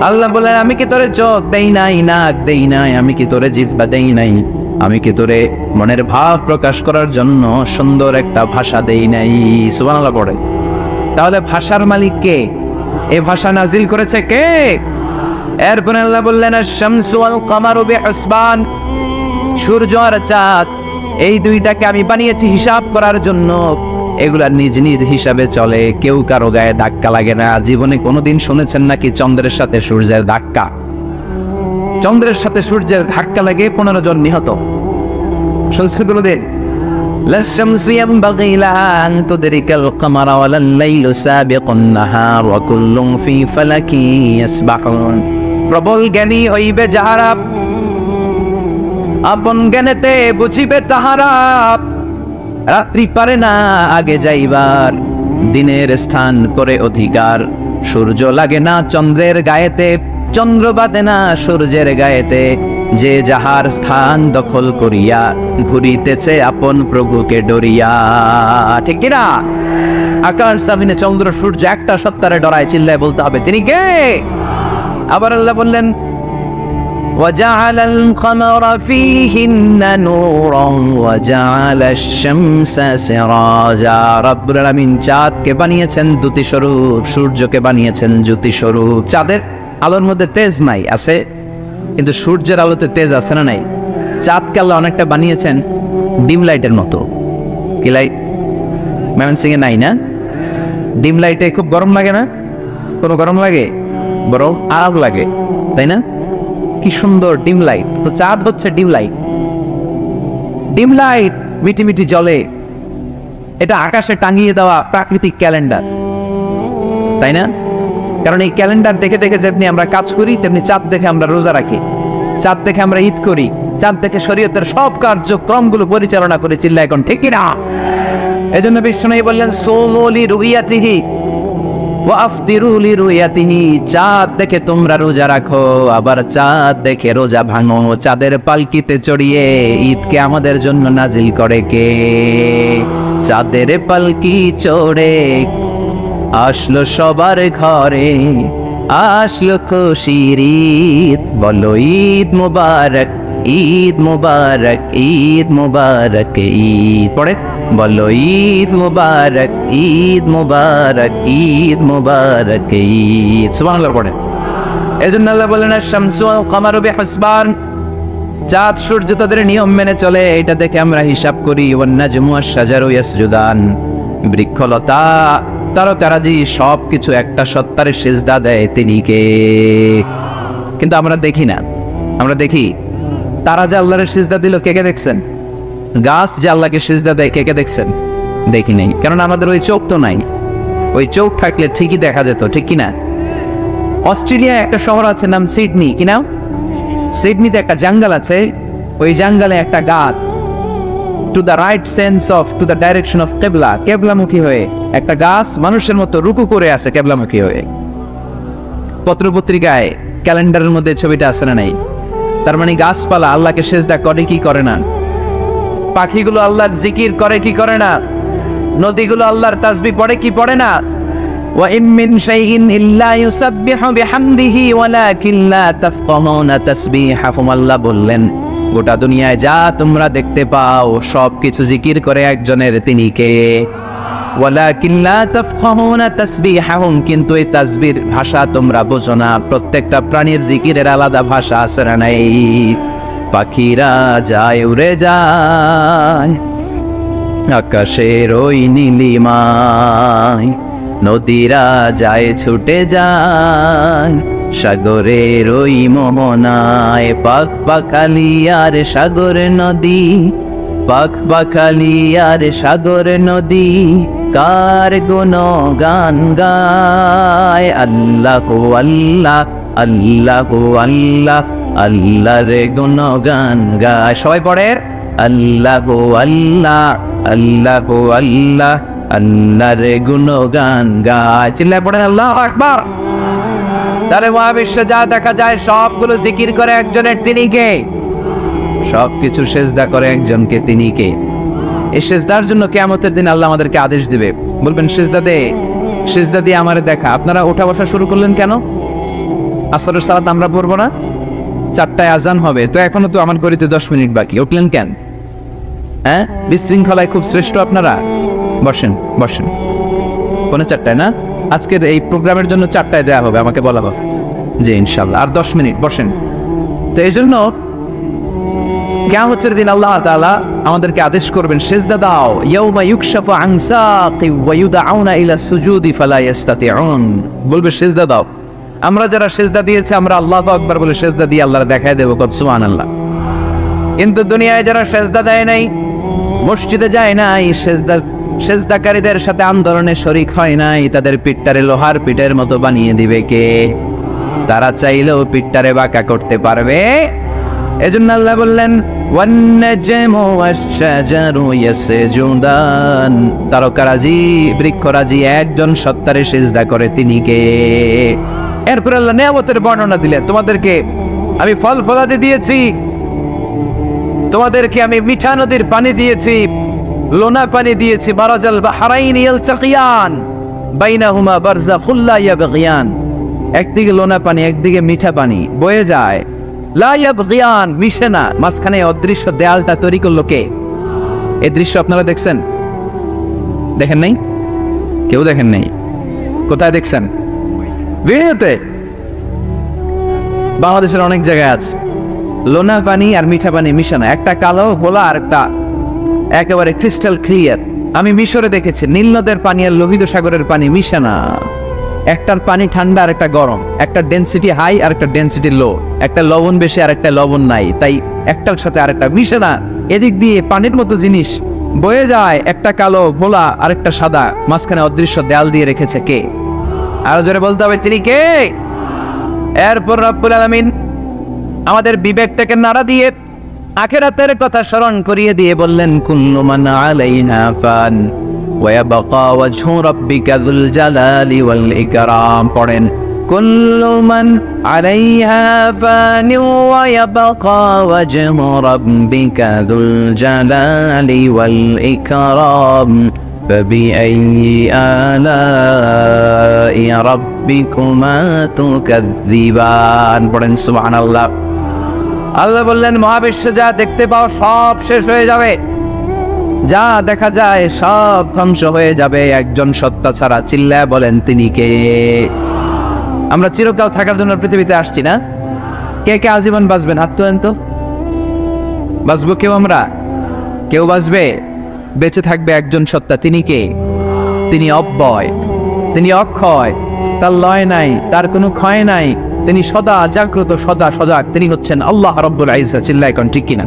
আল্লাহ বলেন আমি কি তোরে চোখ দেই নাই, নাক দেই নাই, আমি কি তোরে জিহ্বা দেই নাই, আমি কি তোরে মনের ভাব প্রকাশ করার জন্য সুন্দর একটা ভাষা দেই নাই? সুবহানাল্লাহ পড়ে। তাহলে ভাষার মালিক কে? এই ভাষা নাজিল করেছে কে? এরপরে আল্লাহ বললেন আশ-শামসু ওয়াল কামারু বিহুসবান, সূর্য আর চাঁদ এই দুইটাকে আমি বানিয়েছি হিসাব করার জন্য। এগুলা নিজ নিজ হিসাবে চলে, কেউ কারো গায়ে ধাক্কা লাগে না। জীবনে কোনোদিন শুনেছেন নাকি চন্দ্রের সাথে সূর্যের ধাক্কা? চন্দ্রের সাথে সূর্যের ধাক্কা লাগে 15 জন নিহত। শুনছেন কোনোদিন? লাশ-শামসু ইয়ানবাগি লাহা আন তুদরিকাল কামারা ওয়ালাল লাইলু সাবিকুন নাহার ওয়া কুল্লুন ফি ফালাকিন ইয়াসবাহুন। প্রবল জ্ঞানী হইবে যাহারা, আপন জ্ঞানেতে বুঝিবে তাহারা। রাত্রি পারে না আগে যাইবার, দিনের স্থান করে অধিকার। সূর্য লাগে না চন্দ্রের গায়েতে, চন্দ্র বাদে না সূর্যের গায়েতে। যে যাহার স্থান দখল করিয়া ঘুরিতেছে আপন প্রভুকে ডরিয়া। ঠিক কিনা? আকাশ জমিনে চন্দ্র সূর্য একটা সত্তারে ডরায়, চিল্লায় বলতে হবে তিনি কে? আবার আল্লাহ বললেন وَجَعَلَ الْقَمَرَ فِيهِنَّ نُورًا وَجَعَلَ الشَّمْسَ سِرَاجًا। রব্বুল আলামিন চাঁদকে বানিয়েছেন দ্যুতি স্বরূপ, সূর্যকে বানিয়েছেন জ্যোতি স্বরূপ। চাঁদের আলোর মধ্যে তেজ নাই, আছে, কিন্তু সূর্যের আলোতে তেজ আছে না নাই? চাঁদকে আল্লাহ অনেকটা বানিয়েছেন ডিম লাইটের মতো। কি লাইট? ময়মনসিং এ নাই না? ডিম লাইটে খুব গরম লাগে না? কোনো গরম লাগে? বরং আরাম লাগে, তাই না? কি সুন্দর ডিম লাইট। তো চাঁদ হচ্ছে ডিম লাইট। ডিম লাইট মিটি মিটি জ্বলে, এটা আকাশে টাঙিয়ে দেওয়া প্রাকৃতিক ক্যালেন্ডার, তাই না? কারণ এই ক্যালেন্ডার দেখে দেখে যেমনি আমরা কাজ করি, তেমনি চাঁদ দেখে আমরা রোজা রাখি, চাঁদ দেখে আমরা ঈদ করি, চাঁদ দেখে শরীয়তের সব কার্যক্রমগুলো পরিচালনা করে। চিল্লা এখন ঠিক কিনা? এজন্য বিষ্ণু বললেন সুমু লিরুইয়াতিহি ওয়া আফতিরু লিরুইয়াতিহি। চাঁদ দেখে তোমরা রোজা রাখো, আবার চাঁদ দেখে রোজা ভাঙো। চাঁদের পালকিতে চড়িয়ে ঈদকে আমাদের জন্য নাজিল করে কে? চাঁদের পালকি চড়ে আসলো সবার ঘরে, আসলো খুশির ঈদ। বলো ঈদ মুবারক, ঈদ মুবারক, ঈদ মুবারক, ঈদ পড়ে বলো ঈদ মুবারক, ঈদ মুবারক, ঈদ মুবারক, ঈদ। সুবহানাল্লাহ পড়ে। এজন্য আল্লাহ বলেন আশ-শামসু ওয়াল কামারু বিহুসবান, চাঁদ সূর্য তাদের নিয়ম মেনে চলে, এটা দেখে আমরা হিসাব করি। ওয়ান নাজমু ওয়াশ-শাজারু ইয়াসজুদান, বৃক্ষলতা তারকারাজি সবকিছু একটা সত্তারে সিজদা দেয়, তিনি কে? কিন্তু আমরা দেখি না। আমরা দেখি তারা যে আল্লাহর সিজদা দিল, কে কে দেখছেন? গাছ যে আল্লাহকে সিজদা দেয়, কে কে দেখছেন? দেখি নাই, কারণ আমাদের ওই চোখ তো নাই। ওই চোখ থাকলে ঠিকই দেখা যেত, ঠিক কিনা? অস্ট্রেলিয়ায় একটা শহর আছে নাম সিডনি, কি নাম? সিডনিতে একটা জঙ্গল আছে, ওই জঙ্গলে একটা গাছ to the right sense of to the direction of কেবলা, কেবলামুখী হয়ে একটা গাছ মানুষের মতো রুকু করে আছে কেবলামুখী হয়ে। পত্রপত্রিকায় ক্যালেন্ডারের মধ্যে ছবিটা আছে না নাই? তার মানে গাছপালা আল্লাহকে সিজদা করে কি করে না? পাখিগুলো আল্লাহর জিকির করে কি করে না? নদীগুলো আল্লাহর তাসবিহ পড়ে কি পড়ে না? ওয়া ইম মিন শাইইন ইল্লা ইউসাব্বিহু বিহামদিহি ওয়ালাকিন লা তাফকাহুনা তাসবিহাহুম। আল্লাহ বললেন গোটা দুনিয়ায় যা তোমরা দেখতে পাও সবকিছু জিকির করে একজনের, তিনি কে? ওয়ালাকিন লা তাফকাহুনা তাসবিহাহুম, কিন্তু এই তাসবিহর ভাষা তোমরা বোঝো না। প্রত্যেকটা প্রাণীর জিকিরের আলাদা ভাষা আছে না নাই? পাখিরা যায় উড়ে যায় আকাশের ওই নীলিমায়, নদীরা যায় ছুটে যায় সাগরের ওই মোহনায়। পাখ পাখালি আর সাগর নদী, পাখ পাখালি আর সাগর নদী কার গুণগান গায়। আল্লাহু আল্লাহ, আল্লাহু আল্লাহ, আল্লাহর গুণগান গায়। সবাই পড়ে আল্লাহু আল্লাহ, আল্লাহু আল্লাহ, আল্লাহর গুণগান গায়। চিল্লায় পড়েন আল্লাহু আকবার। তাহলে মহাবিশ্বে যা দেখা যায় সবগুলো জিকির করে একজনের, তিনি কে? সবকিছু সেজদা করে একজনকে, তিনি কে? এই সেজদার জন্য কিয়ামতের দিন আল্লাহ আমাদেরকে আদেশ দিবে, বলবেন সেজদা দে, সেজদা দিয়ে আমারে দেখা। আপনারা ওঠা বসা শুরু করলেন কেন? আসরের সালাত আমরা পড়বো না? 4টায় আজান হবে, তো এখনো তো আমার ঘড়িতে 10 মিনিট বাকি, উঠলেন কেন? হ্যাঁ, বিশৃঙ্খলায় খুব শ্রেষ্ঠ আপনারা। বসেন বসেন, পৌনে 4টায় না? আজকের এই প্রোগ্রামের জন্য 4টায় দেয়া হবে, আমাকে বলা হবে যে ইনশাল্লাহ আর 10 মিনিট বসেন। তো এই জন্য কিয়ামতের দিন আল্লাহ তাআলা আমাদেরকে আদেশ করবেন সেজদা দাও। ইয়াউমা ইউকশাফু আন সাকি ওয়া ইউদআউনা ইলা সুজুদি ফালা ইস্তাতিউন, বলবে সেজদা দাও। আমরা যারা সেজদা দিয়েছি আমরা আল্লাহু আকবার বলে সেজদা দিয়ে আল্লাহর দেখায় দেব, কত সুবহানাল্লাহ। কিন্তু দুনিয়ায় যারা সেজদা দেয় নাই, মসজিদে যায় নাই, সেজদাকারীদের সাথে আন্দোলনে শরীক হয় নাই, তাদের পিঠটারে লোহার পিঠের মতো বানিয়ে দিবে কে? তারা চাইলেও পিঠটারে বাঁকা করতে পারবে। এজন্য আল্লাহ বললেন ওয়ান-নাজমু ওয়াশ-শাজারু ইয়াসজুদান, তারকারাজি বৃক্ষরাজি একজন সত্তারে সিজদা করে, তিনি কে? এরপর আল্লাহ নিয়ামতের বর্ণনা দিলেন, তোমাদেরকে আমি ফল ফলাদি দিয়েছি, তোমাদেরকে আমি মিঠা নদীর পানি দিয়েছি, লোনা পানি দিয়েছি, মারাজাল বাহরাইন ইয়ালতাকিয়ান বাইনাহুমা বারযাখুল লা ইয়াবগিয়ান, একদিকে লোনা পানি একদিকে মিঠা পানি বয়ে যায়, লা ইয়াবগিয়ান মিশে না, মাঝখানে অদৃশ্য দেয়ালটা তৈরি করলো কে? এই দৃশ্য আপনারা দেখছেন? দেখেন নাই? কেউ দেখেন নাই? কোথায় দেখছেন? ভিডিওতে। বাংলাদেশের অনেক জায়গায় আছে লোনা পানি আর মিঠা পানি মিশে না, একটা কালো গোলা আর একটা একেবারে ক্রিস্টাল ক্লিয়ার। আমি মিশরে দেখেছি নীল নদের পানি আর লোহিত সাগরের পানি মিশে না, একটার পানি ঠান্ডা আর একটা গরম, একটা ডেনসিটি হাই আর একটা ডেনসিটি লো, একটা লবণ বেশি আর একটা লবণ নাই, তাই একটার সাথে আরেকটা মিশে না। এদিক দিয়ে পানির মতো জিনিস বয়ে যায়, একটা কালো গোলা আর একটা সাদা, মাঝখানে অদৃশ্য দেয়াল দিয়ে রেখেছে কে? আরো জোরে বলতে হবে, তিনি কে? এরপর রব্বুল আলামিন আমাদের বিবেকটাকে নাড়া দিয়ে আখিরাতের কথা স্মরণ করিয়ে দিয়ে বললেন কুল্লু মান আলাইহা ফান ওয়া ইয়াবকা ওয়াজহু রাব্বিকা যুল জালালি ওয়াল ইকরাম। পড়েন কুল্লু মান আলাইহা ফান ওয়া ইয়াবকা ওয়াজহু রাব্বিকা যুল জালালি ওয়াল ইকরাম ফাবিআইয়ি আলাই রাব্বিকুমা তুকাযযিবান। পড়েন সুবহানাল্লাহ। আল্লাহ বললেন মহাবিশ্বে যা দেখতে পাও সব শেষ হয়ে যাবে, যা দেখা যায় সব ধ্বংস হয়ে যাবে একজন সত্তা ছাড়া। চিল্লায় বলেন তিনি কে? আমরা চিরকাল থাকার জন্য পৃথিবীতে আসছি না? কে কে আজীবন বাঁচবেন? হাত তোলেন তো। বাঁচবো কেউ? আমরা কেউ বাঁচবে? বেঁচে থাকবে একজন সত্তা, তিনি কে? তিনি অব্যয়, তিনি অক্ষয়, তার লয় নাই, তার কোনো ক্ষয় নাই, তিনি সদা জাগ্রত, সদা সজাগ, তিনি হচ্ছেন আল্লাহ রাব্বুল ইজ্জত। চিল্লায় কোন ঠিক কিনা?